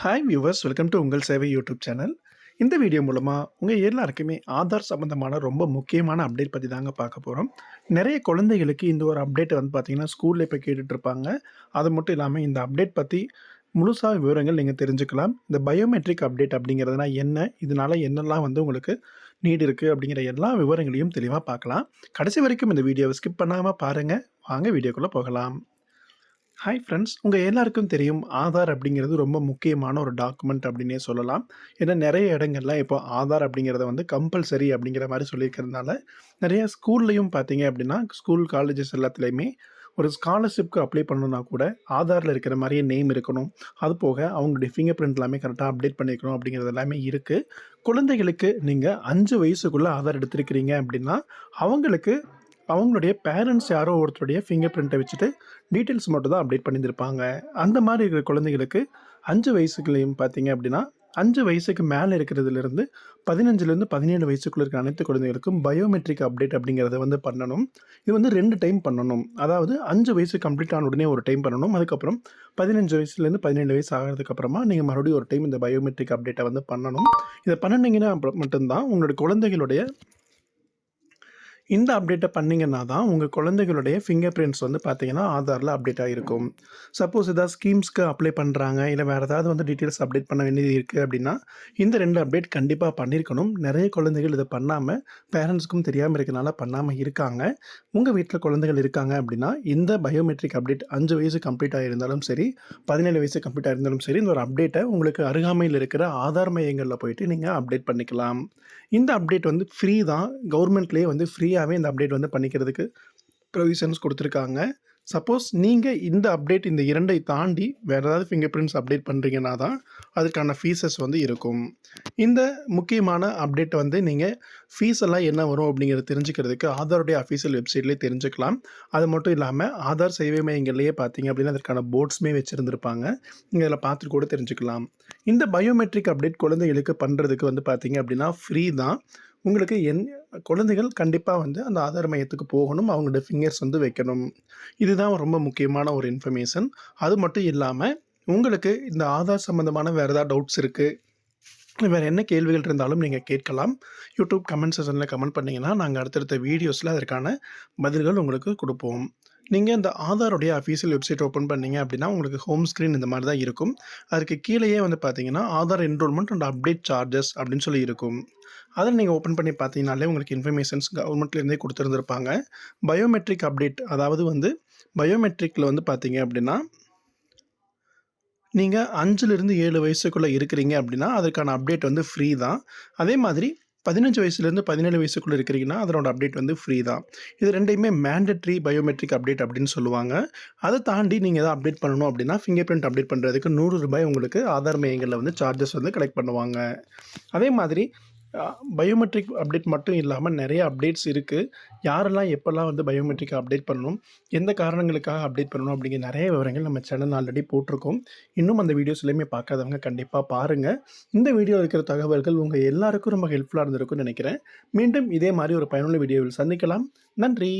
Hi viewers, welcome to உங்கள் சேவை YouTube channel. இந்த வீடியோ மூலமாக உங்கள் எல்லாருக்குமே ஆதார் சம்மந்தமான ரொம்ப முக்கியமான அப்டேட் பற்றி தாங்க பார்க்க போகிறோம். நிறைய குழந்தைகளுக்கு இந்த ஒரு அப்டேட் வந்து பார்த்தீங்கன்னா ஸ்கூலில் இப்போ கேட்டுட்ருப்பாங்க. அது மட்டும் இல்லாமல் இந்த அப்டேட் பற்றி முழுசாக விவரங்கள் நீங்கள் தெரிஞ்சுக்கலாம். இந்த பயோமெட்ரிக் அப்டேட் அப்படிங்கிறதுனா என்ன, இதனால என்னெல்லாம் வந்து உங்களுக்கு நீட் இருக்குது அப்படிங்கிற எல்லா விவரங்களையும் தெளிவாக பார்க்கலாம். கடைசி வரைக்கும் இந்த வீடியோவை ஸ்கிப் பண்ணாமல் பாருங்கள். வாங்க வீடியோக்குள்ளே போகலாம். ஹாய் ஃப்ரெண்ட்ஸ், உங்கள் எல்லாருக்கும் தெரியும் ஆதார் அப்படிங்கிறது ரொம்ப முக்கியமான ஒரு டாக்குமெண்ட் அப்படின்னே சொல்லலாம். ஏன்னா நிறைய இடங்கள்ல இப்போ ஆதார் அப்படிங்கிறத வந்து கம்பல்சரி அப்படிங்கிற மாதிரி சொல்லியிருக்கிறதுனால நிறைய ஸ்கூல்லையும் பார்த்தீங்க அப்படின்னா ஸ்கூல் காலேஜஸ் எல்லாத்துலேயுமே ஒரு ஸ்காலர்ஷிப்க்கு அப்ளை பண்ணணும்னா கூட ஆதாரில் இருக்கிற மாதிரியே நேம் இருக்கணும். அது போக அவங்களுடைய ஃபிங்கர் பிரிண்ட் எல்லாமே கரெக்டாக அப்டேட் பண்ணிக்கணும் அப்படிங்கிறது எல்லாமே இருக்குது. குழந்தைகளுக்கு நீங்கள் 5 வயசுக்குள்ளே ஆதார் எடுத்திருக்கிறீங்க அப்படின்னா அவங்களுக்கு அவங்களுடைய பேரண்ட்ஸ் யாரோ ஒருத்தருடைய ஃபிங்கர் பிரிண்ட்டை வச்சுட்டு டீட்டெயில்ஸ் மட்டும் தான் அப்டேட் பண்ணியிருப்பாங்க. அந்த மாதிரி இருக்கிற குழந்தைகளுக்கு 5 வயசுக்குள்ளேயும் பார்த்தீங்க அப்படின்னா 5 வயசுக்கு மேலே இருக்கிறதுலேருந்து 15லேருந்து 17 வயசுக்குள்ள இருக்கிற அனைத்து குழந்தைகளுக்கும் பயோமெட்ரிக் அப்டேட் அப்படிங்கிறத வந்து பண்ணணும். இது வந்து 2 டைம் பண்ணணும். அதாவது 5 வயசு கம்ப்ளீட் ஆன உடனே ஒரு டைம் பண்ணணும். அதுக்கப்புறம் 15 வயசுலேருந்து 17 வயசு ஆகிறதுக்கப்புறமா நீங்கள் மறுபடியும் ஒரு டைம் இந்த பயோமெட்ரிக் அப்டேட்டை வந்து பண்ணணும். இதை பண்ணினீங்கன்னா மட்டும்தான் உங்களுடைய குழந்தைகளுடைய இந்த அப்டேட்டை பண்ணிங்கன்னா தான் உங்கள் குழந்தைகளுடைய ஃபிங்கர் பிரிண்ட்ஸ் வந்து பார்த்தீங்கன்னா ஆதாரில் அப்டேட் ஆகிருக்கும். சப்போஸ் ஏதாவது ஸ்கீம்ஸ்க்கு அப்ளை பண்ணுறாங்க, இல்லை வேறு ஏதாவது வந்து டீட்டெயில்ஸ் அப்டேட் பண்ண வேண்டியது இருக்குது அப்படின்னா இந்த 2 அப்டேட் கண்டிப்பாக பண்ணியிருக்கணும். நிறைய குழந்தைகள் இதை பண்ணாமல் பேரண்ட்ஸ்க்கும் தெரியாமல் இருக்கனால பண்ணாமல் இருக்காங்க. உங்கள் வீட்டில் குழந்தைகள் இருக்காங்க அப்படின்னா இந்த பயோமெட்ரிக் அப்டேட் 5 வயசு கம்ப்ளீட் ஆகியிருந்தாலும் சரி, 17 வயசு கம்ப்ளீட் ஆகியிருந்தாலும் சரி, இந்த ஒரு அப்டேட்டை உங்களுக்கு அருகாமையில் இருக்கிற ஆதார் மையங்களில் போயிட்டு நீங்கள் அப்டேட் பண்ணிக்கலாம். இந்த அப்டேட் வந்து ஃப்ரீ தான். கவர்மெண்ட்லேயே வந்து ஃப்ரீயாகவே இந்த அப்டேட் வந்து பண்ணிக்கிறதுக்கு ப்ரொவிஷன்ஸ் கொடுத்துருக்காங்க. சப்போஸ் நீங்கள் இந்த அப்டேட் இந்த 2ஐ தாண்டி வேறு ஏதாவது ஃபிங்கர் பிரிண்ட்ஸ் அப்டேட் பண்ணுறீங்கன்னா தான் அதுக்கான ஃபீஸஸ் வந்து இருக்கும். இந்த முக்கியமான அப்டேட் வந்து நீங்கள் ஃபீஸ் எல்லாம் என்ன வரும் அப்படிங்கிறத தெரிஞ்சுக்கிறதுக்கு ஆதாருடைய அஃபீஷியல் வெப்சைட்லேயே தெரிஞ்சுக்கலாம். அது மட்டும் இல்லாமல் ஆதார் சேவை மையங்கள்லேயே பார்த்தீங்க அப்படின்னா அதற்கான போர்ட்ஸுமே வச்சுருந்துருப்பாங்க. நீங்கள் இதில் பார்த்துட்டு கூட தெரிஞ்சுக்கலாம். இந்த பயோமெட்ரிக் அப்டேட் குழந்தைகளுக்கு பண்ணுறதுக்கு வந்து பார்த்தீங்க அப்படின்னா ஃப்ரீ தான். உங்களுக்கு குழந்தைகள் கண்டிப்பாக வந்து அந்த ஆதார் மையத்துக்கு போகணும். அவங்களோட ஃபிங்கர்ஸ் வந்து வைக்கணும். இதுதான் ரொம்ப முக்கியமான ஒரு இன்ஃபர்மேஷன். அது மட்டும் இல்லாமல் உங்களுக்கு இந்த ஆதார் சம்மந்தமான வேறு ஏதாவது டவுட்ஸ் இருக்குது, வேறு என்ன கேள்விகள் இருந்தாலும் நீங்கள் கேட்கலாம். யூடியூப் கமெண்ட் செக்ஷனில் கமெண்ட் பண்ணிங்கன்னா நாங்கள் அடுத்தடுத்த வீடியோஸில் அதற்கான பதில்கள் உங்களுக்கு கொடுப்போம். நீங்கள் இந்த ஆதாருடைய அஃபீஷியல் வெப்சைட் ஓப்பன் பண்ணீங்க அப்படின்னா உங்களுக்கு ஹோம் ஸ்க்ரீன் இந்த மாதிரி தான் இருக்கும். அதுக்கு கீழேயே வந்து பார்த்தீங்கன்னா Aadhaar enrolment and update charges அப்படின்னு சொல்லி இருக்கும். அதில் நீங்கள் ஓப்பன் பண்ணி பார்த்தீங்கனாலே உங்களுக்கு இன்ஃபர்மேஷன்ஸ் கவர்மெண்ட்லேருந்தே கொடுத்துருந்துருப்பாங்க. பயோமெட்ரிக் அப்டேட், அதாவது வந்து பயோமெட்ரிக்கில் வந்து பார்த்தீங்க அப்படின்னா நீங்கள் 5லேருந்து 7 வயசுக்குள்ளே இருக்கிறீங்க அப்படின்னா அதற்கான அப்டேட் வந்து ஃப்ரீ தான். அதே மாதிரி 15 வயசுலேருந்து 17 வயசுக்குள்ளே இருக்கிறீங்கன்னா அதனோட அப்டேட் வந்து ஃப்ரீ தான். இது 2யுமே மேண்டட்ரி பயோமெட்ரிக் அப்டேட் அப்படின்னு சொல்லுவாங்க. அதை தாண்டி நீங்கள் எதாவது அப்டேட் பண்ணணும் அப்படின்னா ஃபிங்கர் பிரிண்ட் அப்டேட் பண்ணுறதுக்கு ₹100 உங்களுக்கு ஆதார் மையங்களில் வந்து சார்ஜஸ் வந்து கலெக்ட் பண்ணுவாங்க. அதே மாதிரி பயோமெட்ரிக் அப்டேட் மட்டும் இல்லாமல் நிறைய அப்டேட்ஸ் இருக்குது. யாரெல்லாம் எப்போல்லாம் வந்து பயோமெட்ரிக் அப்டேட் பண்ணணும், எந்த காரணங்களுக்காக அப்டேட் பண்ணணும் அப்படிங்கிற நிறைய விவரங்கள் நம்ம சேனல் ஆல்ரெடி போட்டிருக்கோம். இன்னும் அந்த வீடியோஸ் எல்லாமே பார்க்காதவங்க கண்டிப்பாக பாருங்கள். இந்த வீடியோவில் இருக்கிற தகவல்கள் உங்கள் எல்லாருக்கும் ரொம்ப ஹெல்ப்ஃபுல்லாக இருந்திருக்கும்னு நினைக்கிறேன். மீண்டும் இதே மாதிரி ஒரு பயனுள்ள வீடியோவில் சந்திக்கலாம். நன்றி.